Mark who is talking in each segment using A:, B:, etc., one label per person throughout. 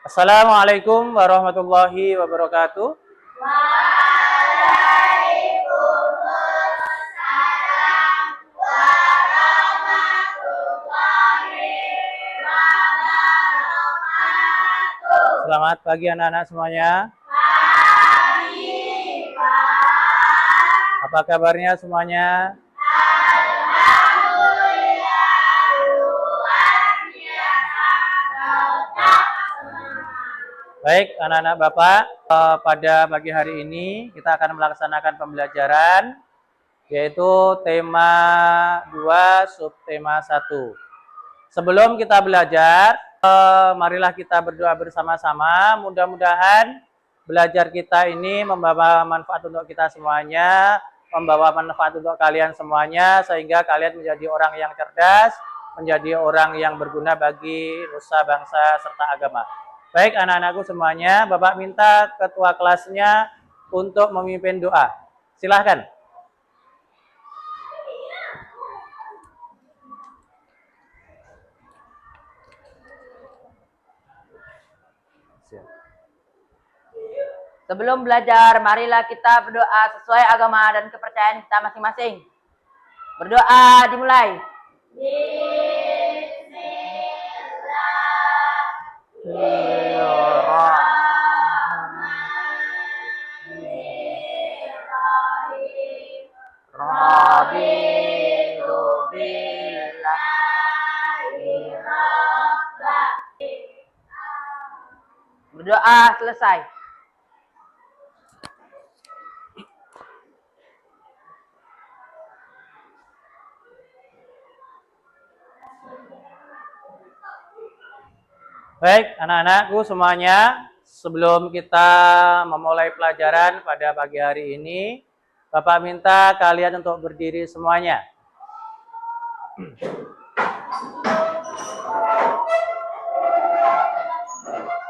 A: Assalamualaikum warahmatullahi wabarakatuh.
B: Waalaikumsalam warahmatullahi wabarakatuh.
A: Selamat pagi anak-anak semuanya.
B: Pagi, Pak.
A: Apa kabarnya semuanya?
B: Alhamdulillah, luar biasa. Tetap semangat.
A: Baik anak-anak Bapak, pada pagi hari ini kita akan melaksanakan pembelajaran yaitu tema 2 subtema 1. Sebelum kita belajar, marilah kita berdoa bersama-sama. Mudah-mudahan belajar kita ini membawa manfaat untuk kita semuanya, membawa manfaat untuk kalian semuanya, sehingga kalian menjadi orang yang cerdas, menjadi orang yang berguna bagi nusa, bangsa, serta agama. Baik anak-anakku semuanya, Bapak minta ketua kelasnya untuk memimpin doa. Silahkan.
C: Sebelum belajar, marilah kita berdoa sesuai agama dan kepercayaan kita masing-masing. Berdoa dimulai. Berdoa selesai.
A: Baik, anak-anakku semuanya, sebelum kita memulai pelajaran pada pagi hari ini, Bapak minta kalian untuk berdiri semuanya.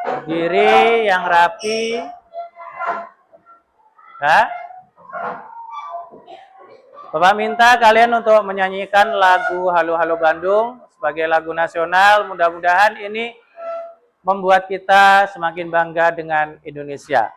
A: Berdiri yang rapi. Ya. Bapak minta kalian untuk menyanyikan lagu Halo Halo Bandung sebagai lagu nasional. Mudah-mudahan ini membuat kita semakin bangga dengan Indonesia.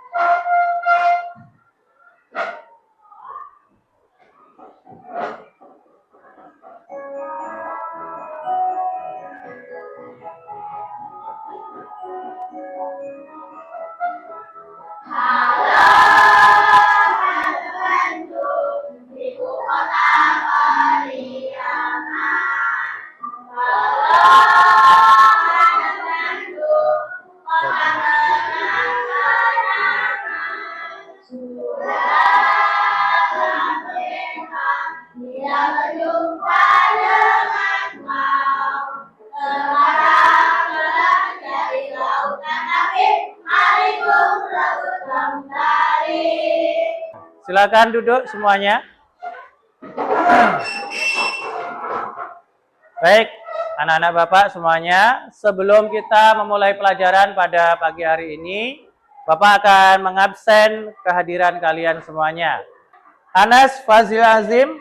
A: Silakan duduk semuanya. Baik, anak-anak Bapak semuanya, sebelum kita memulai pelajaran pada pagi hari ini, Bapak akan mengabsen kehadiran kalian semuanya. Anas Fazil Azim,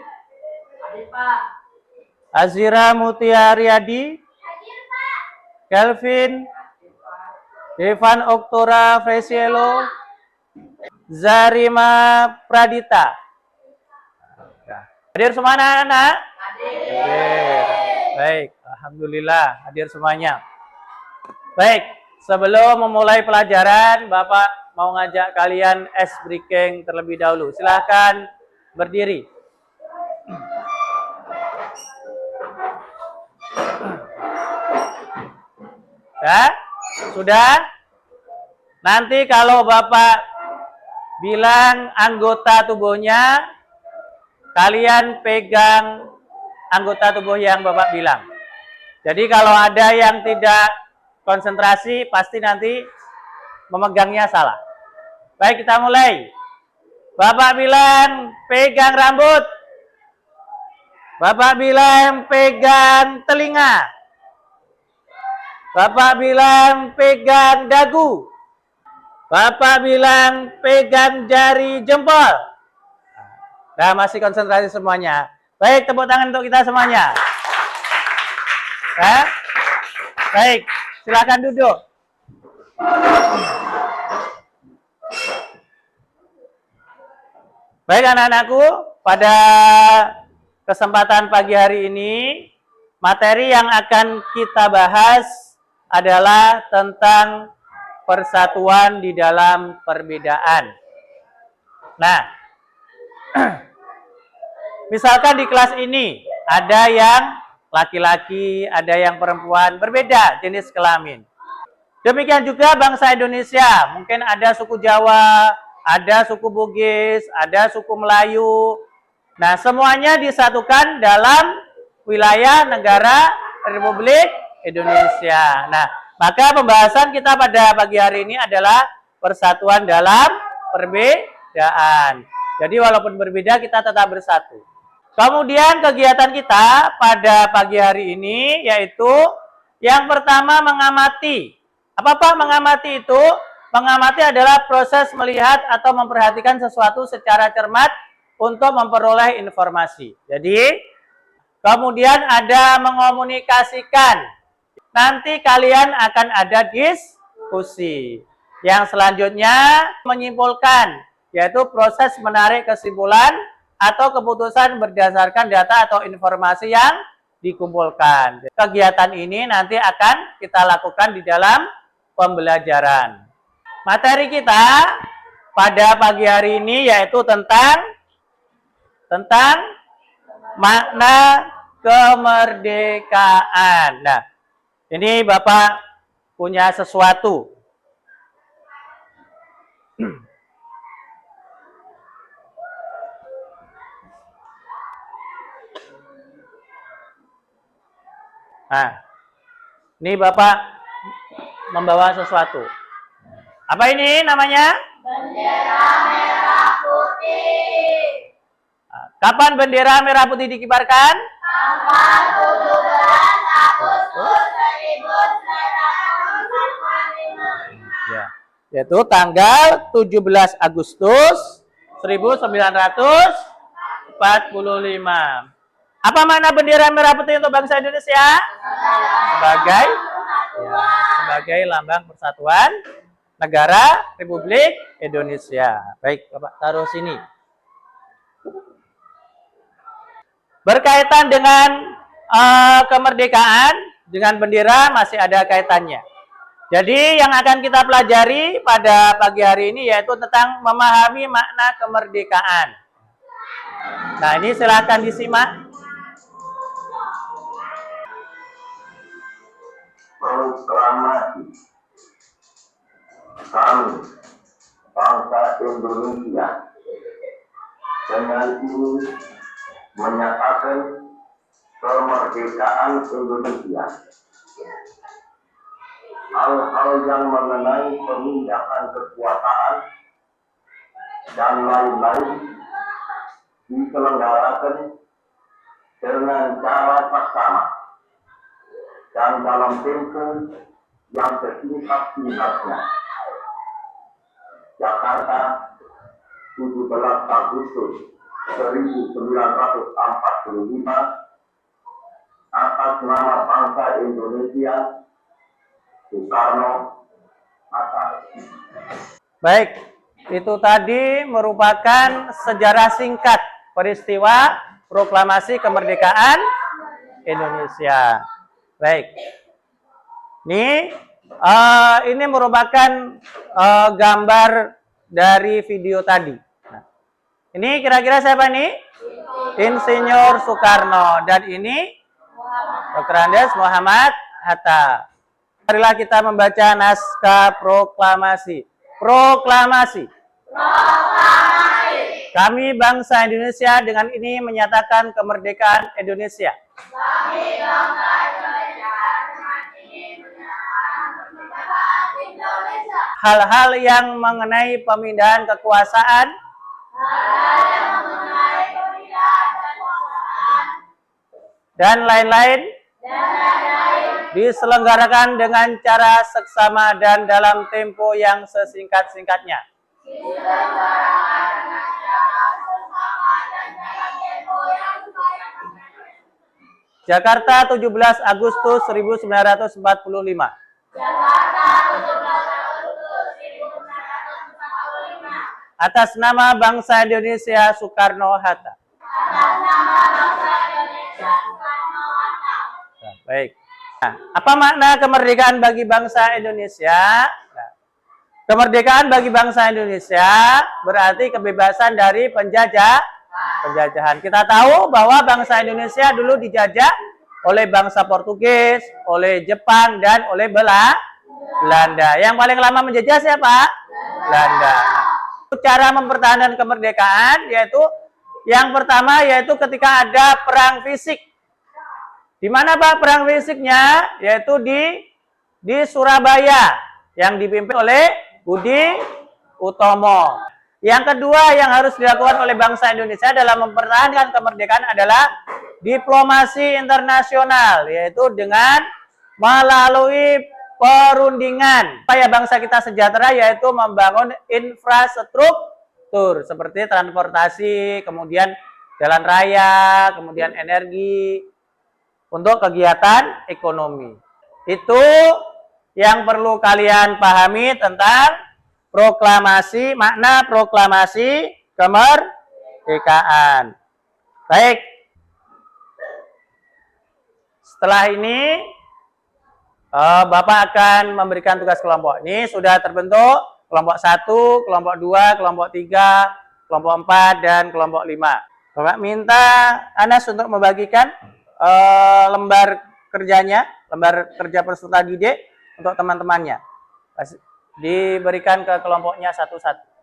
C: Hadir, Pak.
A: Azira Mutia Riyadi, Kelvin, Devan Oktora Fresielo, Zarima Pradita. Hadir semua anak-anak? Hadir. Baik, alhamdulillah hadir semuanya. Baik, sebelum memulai pelajaran, Bapak mau ngajak kalian ice breaking terlebih dahulu. Silahkan berdiri. Ya, sudah? Nanti kalau Bapak bilang anggota tubuhnya, kalian pegang anggota tubuh yang Bapak bilang. Jadi kalau ada yang tidak konsentrasi, pasti nanti memegangnya salah. Baik, kita mulai. Bapak bilang pegang rambut. Bapak bilang pegang telinga. Bapak bilang pegang dagu. Bapak bilang pegang jari jempol. Nah, masih konsentrasi semuanya. Baik, tepuk tangan untuk kita semuanya. Ya? Baik, silakan duduk. Baik anak-anakku, pada kesempatan pagi hari ini, materi yang akan kita bahas adalah tentang persatuan di dalam perbedaan. Nah, misalkan di kelas ini ada yang laki-laki, ada yang perempuan, berbeda jenis kelamin. Demikian juga bangsa Indonesia, mungkin ada suku Jawa, ada suku Bugis, ada suku Melayu. Nah, semuanya disatukan dalam wilayah negara Republik Indonesia. Nah, maka pembahasan kita pada pagi hari ini adalah persatuan dalam perbedaan. Jadi walaupun berbeda kita tetap bersatu. Kemudian kegiatan kita pada pagi hari ini yaitu yang pertama mengamati. Apa Pak mengamati itu? Mengamati adalah proses melihat atau memperhatikan sesuatu secara cermat untuk memperoleh informasi. Jadi, kemudian ada mengomunikasikan. Nanti kalian akan ada diskusi. Yang selanjutnya menyimpulkan, yaitu proses menarik kesimpulan atau keputusan berdasarkan data atau informasi yang dikumpulkan. Kegiatan ini nanti akan kita lakukan di dalam pembelajaran. Materi kita pada pagi hari ini yaitu tentang makna kemerdekaan. Nah, ini Bapak punya sesuatu. Nah, ini Bapak membawa sesuatu. Apa ini namanya?
B: Bendera merah putih.
A: Kapan bendera merah putih dikibarkan?
B: Tanggal 17 Agustus 1945.
A: Ya, yaitu tanggal 17 Agustus 1945. Apa makna bendera merah putih untuk bangsa Indonesia? Sebagai lambang persatuan negara Republik Indonesia. Baik, Bapak taruh sini. Berkaitan dengan kemerdekaan, dengan bendera masih ada kaitannya. Jadi yang akan kita pelajari pada pagi hari ini yaitu tentang memahami makna kemerdekaan. Nah, ini silakan disimak.
D: Proklamasi kami bangsa Indonesia dengan ini menyatakan kemerdekaan Indonesia. Hal-hal yang mengenai pemindahan kekuasaan dan lain-lain diselenggarakan dengan cara saksama dan dalam tempo yang sesingkat-singkatnya. Jakarta, 17 Agustus 1945, atas nama bangsa Indonesia, Soekarno, Hatta.
A: Baik, itu tadi merupakan sejarah singkat peristiwa proklamasi kemerdekaan Indonesia. Baik, ini merupakan gambar dari video tadi. Nah, ini kira-kira siapa nih? Insinyur Soekarno, dan ini Dr. Andes Muhammad Hatta. Marilah kita membaca naskah proklamasi. Proklamasi. Kami bangsa Indonesia dengan ini menyatakan kemerdekaan Indonesia.
B: Kami bangsa Indonesia dengan ini menyatakan kemerdekaan Indonesia.
A: Hal-hal yang mengenai pemindahan kekuasaan dan lain-lain diselenggarakan dengan cara seksama dan dalam tempo yang sesingkat-singkatnya. Jakarta, 17 Agustus 1945.
B: Jakarta, 17 Agustus
A: atas nama bangsa Indonesia Soekarno-Hatta.
B: Atas nama bangsa Indonesia Soekarno-Hatta.
A: Nah, baik. Nah, apa makna kemerdekaan bagi bangsa Indonesia? Nah, kemerdekaan bagi bangsa Indonesia berarti kebebasan dari penjajahan. Kita tahu bahwa bangsa Indonesia dulu dijajah oleh bangsa Portugis, oleh Jepang, dan oleh Belanda. Yang paling lama menjajah siapa? Belanda. Cara mempertahankan kemerdekaan yaitu yang pertama yaitu ketika ada perang fisik. Di mana Pak perang fisiknya? Yaitu di Surabaya yang dipimpin oleh Budi Utomo. Yang kedua yang harus dilakukan oleh bangsa Indonesia dalam mempertahankan kemerdekaan adalah diplomasi internasional, yaitu dengan melalui perundingan supaya bangsa kita sejahtera, yaitu membangun infrastruktur seperti transportasi, kemudian jalan raya, kemudian energi untuk kegiatan ekonomi. Itu yang perlu kalian pahami tentang proklamasi, makna proklamasi kemerdekaan. Baik. Setelah ini Bapak akan memberikan tugas kelompok. Ini sudah terbentuk kelompok 1, kelompok 2, kelompok 3, kelompok 4, dan kelompok 5. Bapak minta Anas untuk membagikan lembar kerjanya, lembar kerja peserta didik untuk teman-temannya. Diberikan ke kelompoknya satu-satu.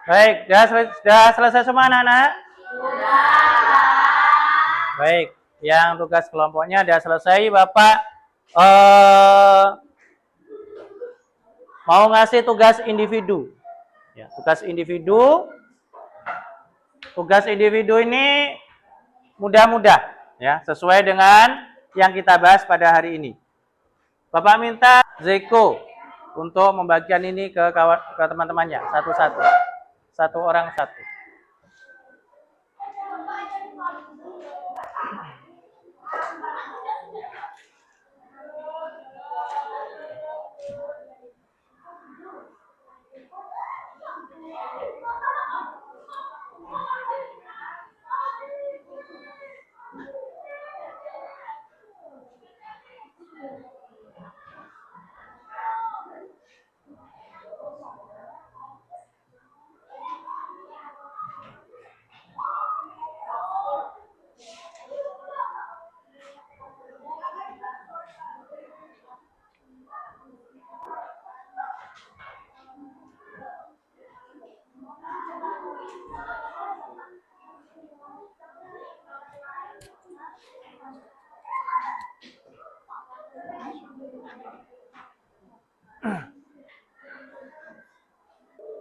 A: Baik, sudah selesai semua anak-anak? Baik, yang tugas kelompoknya sudah selesai. Bapak mau ngasih tugas individu. Ya, tugas individu. Tugas individu ini mudah-mudah, ya, sesuai dengan yang kita bahas pada hari ini. Bapak minta Zeko untuk membagikan ini ke teman-temannya satu-satu. Satu orang satu.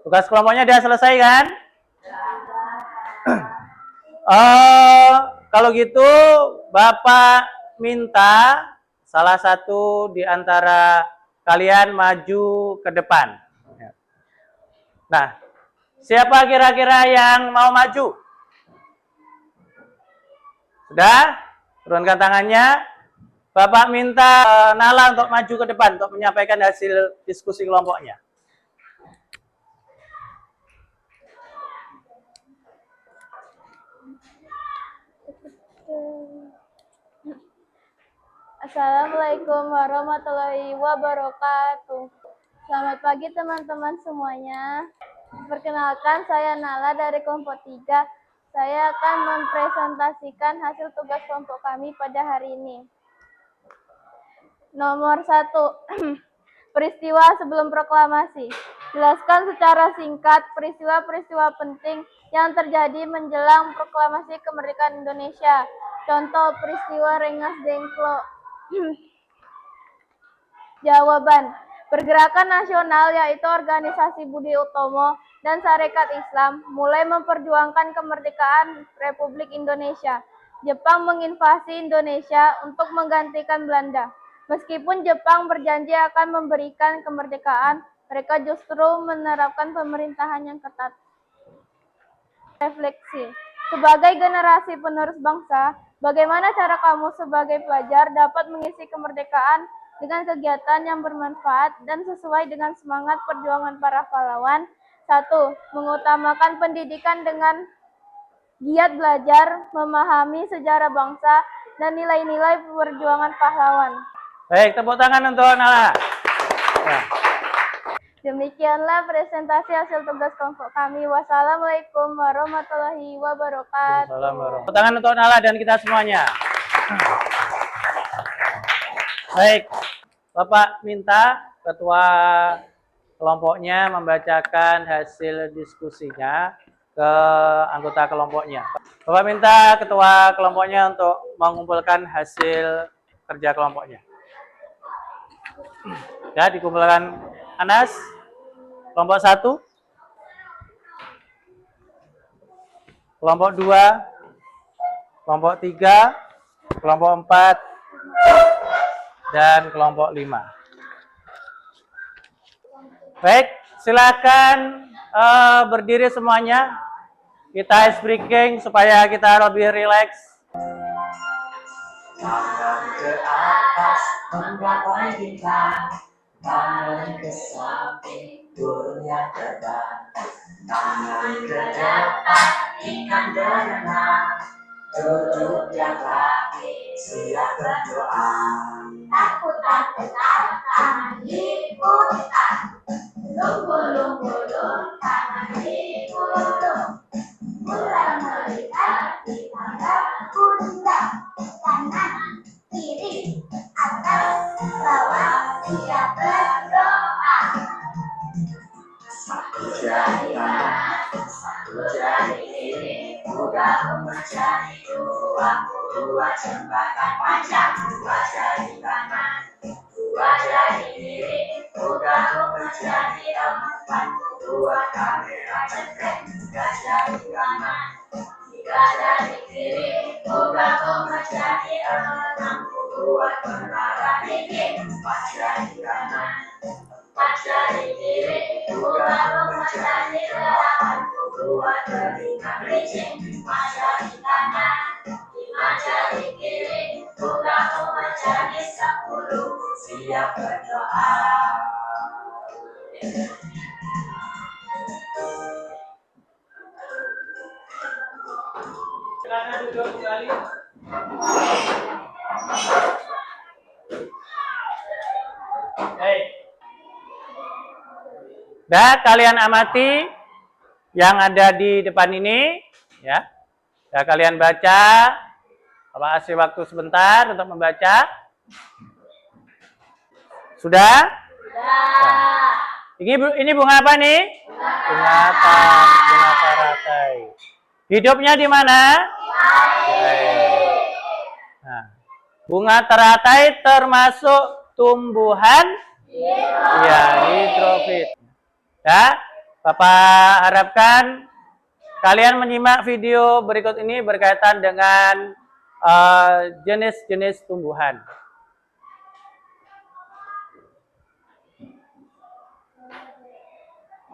A: Tugas kelompoknya sudah selesai kan? Kalau gitu Bapak minta salah satu di antara kalian maju ke depan. Nah, Siapa kira-kira yang mau maju? Sudah? Turunkan tangannya. Bapak minta Nala untuk maju ke depan untuk menyampaikan hasil diskusi kelompoknya.
B: Assalamualaikum warahmatullahi wabarakatuh. Selamat pagi teman-teman semuanya. Perkenalkan, saya Nala dari kelompok 3. Saya akan mempresentasikan hasil tugas kelompok kami pada hari ini. Nomor 1. Peristiwa sebelum proklamasi. Jelaskan secara singkat peristiwa-peristiwa penting yang terjadi menjelang proklamasi kemerdekaan Indonesia. Contoh peristiwa Rengas Dengklok. Jawaban. Pergerakan nasional yaitu organisasi Budi Utomo dan Sarekat Islam mulai memperjuangkan kemerdekaan Republik Indonesia. Jepang menginvasi Indonesia untuk menggantikan Belanda. Meskipun Jepang berjanji akan memberikan kemerdekaan, mereka justru menerapkan pemerintahan yang ketat. Refleksi. Sebagai generasi penerus bangsa, bagaimana cara kamu sebagai pelajar dapat mengisi kemerdekaan dengan kegiatan yang bermanfaat dan sesuai dengan semangat perjuangan para pahlawan? 1. Mengutamakan pendidikan dengan giat belajar, memahami sejarah bangsa, dan nilai-nilai perjuangan pahlawan.
A: Baik, tepuk tangan untuk Nala. Nah.
B: Demikianlah presentasi hasil tugas kelompok kami. Wassalamualaikum warahmatullahi wabarakatuh.
A: Assalamualaikum. Tepuk tangan untuk Nala dan kita semuanya. Baik, Bapak minta ketua kelompoknya membacakan hasil diskusinya ke anggota kelompoknya. Bapak minta ketua kelompoknya untuk mengumpulkan hasil kerja kelompoknya. Ya, dikumpulkan Anas, kelompok 1, kelompok 2, kelompok 3, kelompok 4, dan kelompok 5. Baik, silakan berdiri semuanya. Kita ice breaking supaya kita lebih rileks.
E: Tangan ke atas menggapai bintang, tangan ke samping burung yang terbang, tangan ke depan ikan berenang, duduk yang rapi siap berdoa.
B: Takut tangan diputar, lumpuh tangan digulung, mulai melihat di tangga pundak, kanan kiri atas bawah siap berdoa.
E: Satu jari kanan, satu jari kiri, mudah mencari dua jembatan panjang. Dua jari kanan, dua jari kiri, mudah mencari empat. Dua kamera cetek, tiga jari kanan, tiga jari kiri, mudah mencari enam. Dua menara dinding, empat jari kanan, empat jari kiri, mudah mencari delapan. Dua telinga licin, lima jari kanan, lima jari kiri, mudah mencari 10. Siap berdoa.
A: Silakan duduk kembali. Baik. Dan kalian amati yang ada di depan ini, ya. Ya, kalian baca. Bapak kasih waktu sebentar untuk membaca. Sudah? Sudah. Ini bunga apa nih? Bunga taratai. Hidupnya di mana? Nah, bunga teratai termasuk tumbuhan hidrofit. Ya, Bapak harapkan kalian menyimak video berikut ini berkaitan dengan jenis-jenis tumbuhan.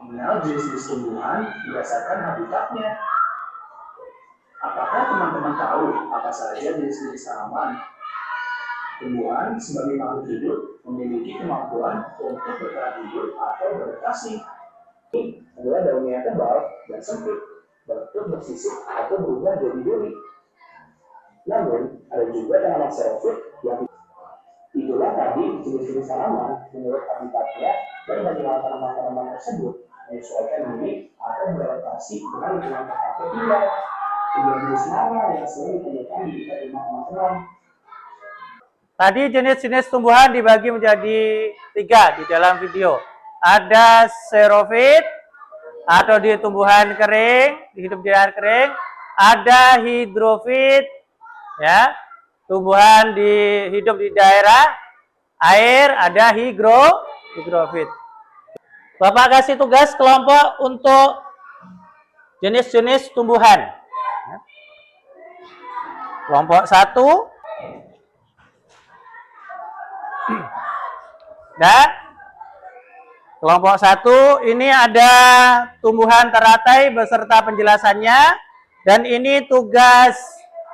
F: mengenal jenis-jenis tumbuhan berdasarkan habitatnya. Apakah teman-teman tahu apa saja jenis-jenis tanaman? Tumbuhan sebagai makhluk hidup memiliki kemampuan untuk bertahan hidup atau beradaptasi. Ini adalah daunnya tebal dan sempit, bentuk bersisik atau berubah jadi duri. Namun, ada juga tanaman xerofit yang itulah tadi jenis-jenis tanaman menurut habitatnya dan bagaimana tanaman-tanaman tersebut menyesuaikan diri atau beradaptasi dengan lingkungan tempat tinggal. Sebuah jenis mana yang sering ditemukan di rumah teman-teman.
A: Tadi jenis-jenis tumbuhan dibagi menjadi 3 di dalam video. Ada xerofit atau di tumbuhan kering, hidup di air kering. Ada hidrofit, ya, tumbuhan hidup di daerah air. Ada hidrofit. Bapak kasih tugas kelompok untuk jenis-jenis tumbuhan. Kelompok 1. Dan kelompok 1 ini ada tumbuhan teratai beserta penjelasannya. Dan ini tugas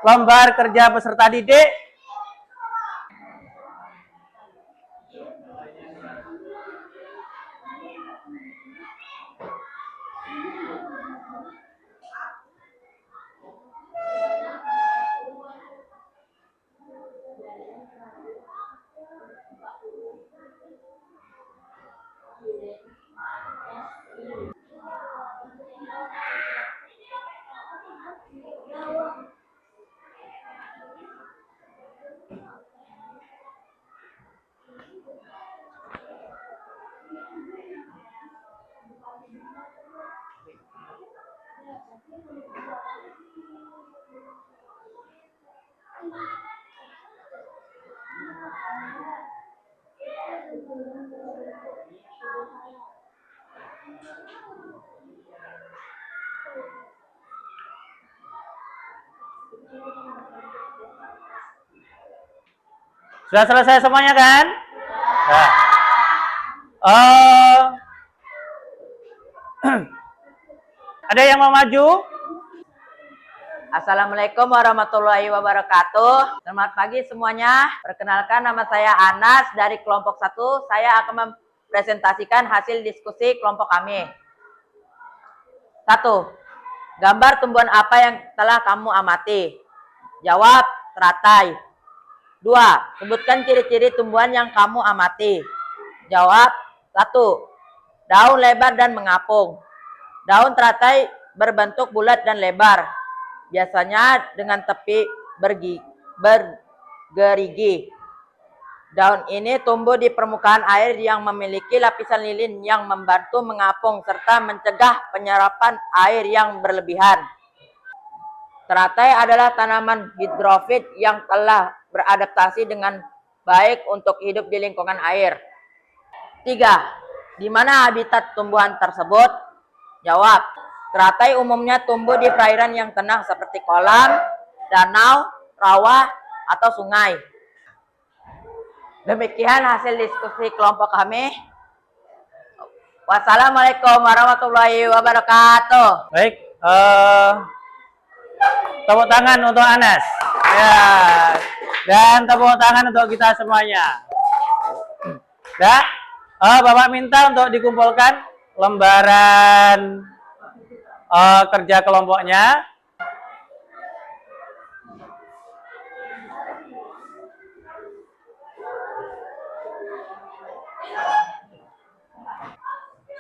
A: lembar kerja peserta didik. Sudah selesai semuanya kan? Nah. Ada yang mau maju?
C: Assalamualaikum warahmatullahi wabarakatuh. Selamat pagi semuanya. Perkenalkan, nama saya Anas dari kelompok 1. Saya akan mempresentasikan hasil diskusi kelompok kami. 1. Gambar tumbuhan apa yang telah kamu amati? Jawab, teratai. 2. Sebutkan ciri-ciri tumbuhan yang kamu amati. Jawab, 1. Daun lebar dan mengapung. Daun teratai berbentuk bulat dan lebar, biasanya dengan tepi bergerigi. Daun ini tumbuh di permukaan air yang memiliki lapisan lilin yang membantu mengapung serta mencegah penyerapan air yang berlebihan. Teratai adalah tanaman hidrofit yang telah beradaptasi dengan baik untuk hidup di lingkungan air. 3. Di mana habitat tumbuhan tersebut? Jawab, teratai umumnya tumbuh di perairan yang tenang seperti kolam, danau, rawa, atau sungai. Demikian hasil diskusi kelompok kami. Wassalamualaikum warahmatullahi wabarakatuh.
A: Baik, tepuk tangan untuk Anas. Ya, dan tepuk tangan untuk kita semuanya. Ya, Bapak minta untuk dikumpulkan lembaran kerja kelompoknya.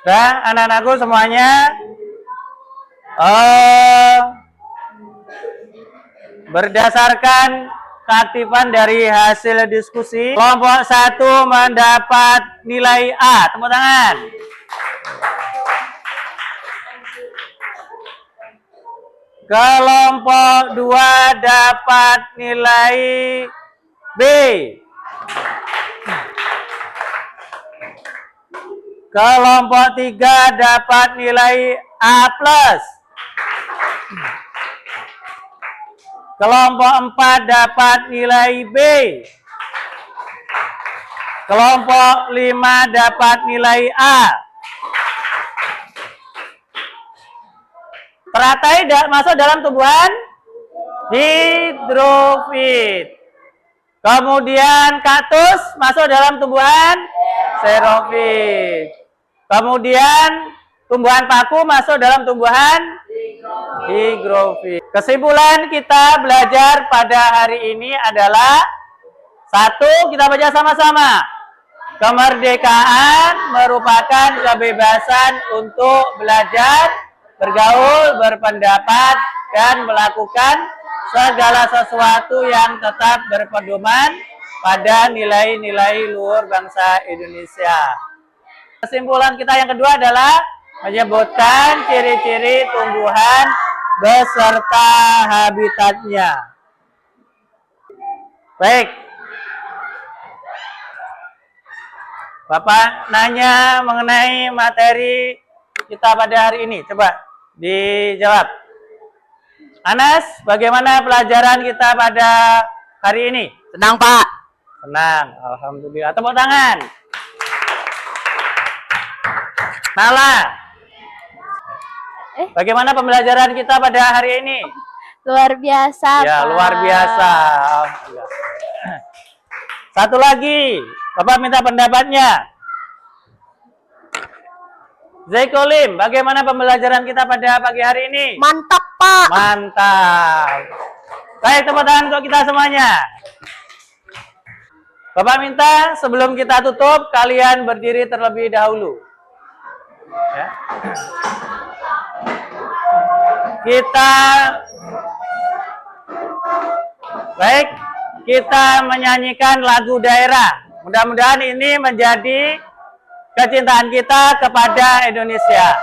A: Nah, anak-anakku semuanya berdasarkan keaktifan dari hasil diskusi, kelompok 1 mendapat nilai A. Tepuk tangan. Kelompok 2 dapat nilai B. Kelompok 3 dapat nilai A+. Kelompok 4 dapat nilai B. Kelompok 5 dapat nilai A. Teratai masuk dalam tumbuhan hidrofit. Kemudian kaktus masuk dalam tumbuhan xerofit. Kemudian tumbuhan paku masuk dalam tumbuhan higrofit. Kesimpulan kita belajar pada hari ini adalah satu, kita baca sama-sama. Kemerdekaan merupakan kebebasan untuk belajar, bergaul, berpendapat, dan melakukan segala sesuatu yang tetap berpedoman pada nilai-nilai luhur bangsa Indonesia. Kesimpulan kita yang kedua adalah menyebutkan ciri-ciri tumbuhan beserta habitatnya. Baik. Bapak nanya mengenai materi kita pada hari ini. Coba dijawab. Anas, bagaimana pelajaran kita pada hari ini?
C: Senang, Pak.
A: Senang, alhamdulillah. Tepuk tangan. Nala, bagaimana pembelajaran kita pada hari ini?
B: Luar biasa,
A: Ya,
B: Pak.
A: luar biasa. Alhamdulillah. Satu lagi, Bapak minta pendapatnya. Zaikolim, bagaimana pembelajaran kita pada pagi hari ini?
C: Mantap, Pak.
A: Mantap. Baik, tepuk tangan untuk kita semuanya. Bapak minta sebelum kita tutup, kalian berdiri terlebih dahulu. Ya. Kita menyanyikan lagu daerah. Mudah-mudahan ini menjadi kecintaan kita kepada Indonesia.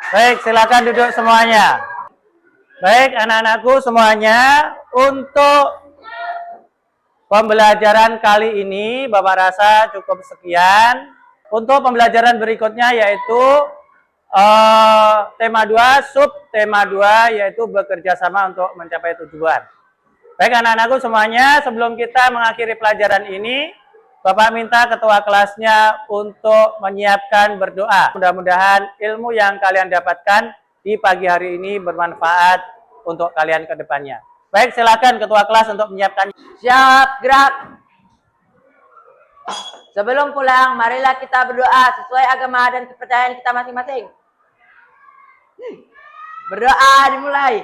A: Baik, silakan duduk semuanya. Baik, anak-anakku semuanya, untuk pembelajaran kali ini Bapak rasa cukup sekian. Untuk pembelajaran berikutnya yaitu tema 2, sub tema 2, yaitu bekerja sama untuk mencapai tujuan. Baik anak-anakku semuanya, sebelum kita mengakhiri pelajaran ini, Bapak minta ketua kelasnya untuk menyiapkan berdoa. Mudah-mudahan ilmu yang kalian dapatkan di pagi hari ini bermanfaat untuk kalian ke depannya. Baik, silakan ketua kelas untuk menyiapkan.
C: Siap, gerak. Sebelum pulang, marilah kita berdoa sesuai agama dan kepercayaan kita masing-masing. Berdoa dimulai.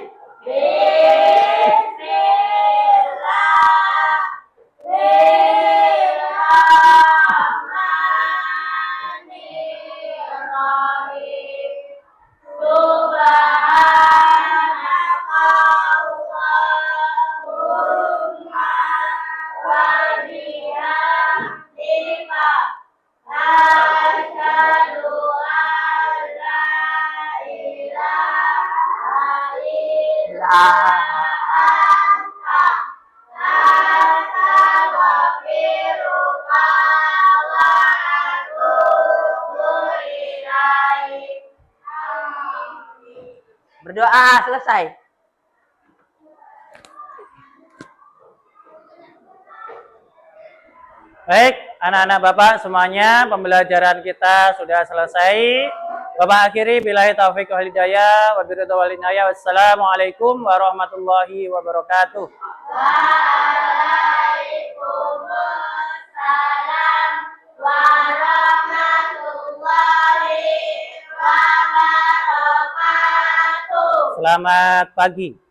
E: bihamdika asyhadu an la ilaha illa anta astaghfiruka wa atubu ilaik.
C: Berdoa selesai.
A: Baik, anak-anak Bapak semuanya, pembelajaran kita sudah selesai. Bapak akhiri billahi taufiq wal hidayah wa biridha wal inayah. Wassalamualaikum warahmatullahi wabarakatuh.
E: Waalaikumsalam warahmatullahi wabarakatuh.
A: Selamat pagi.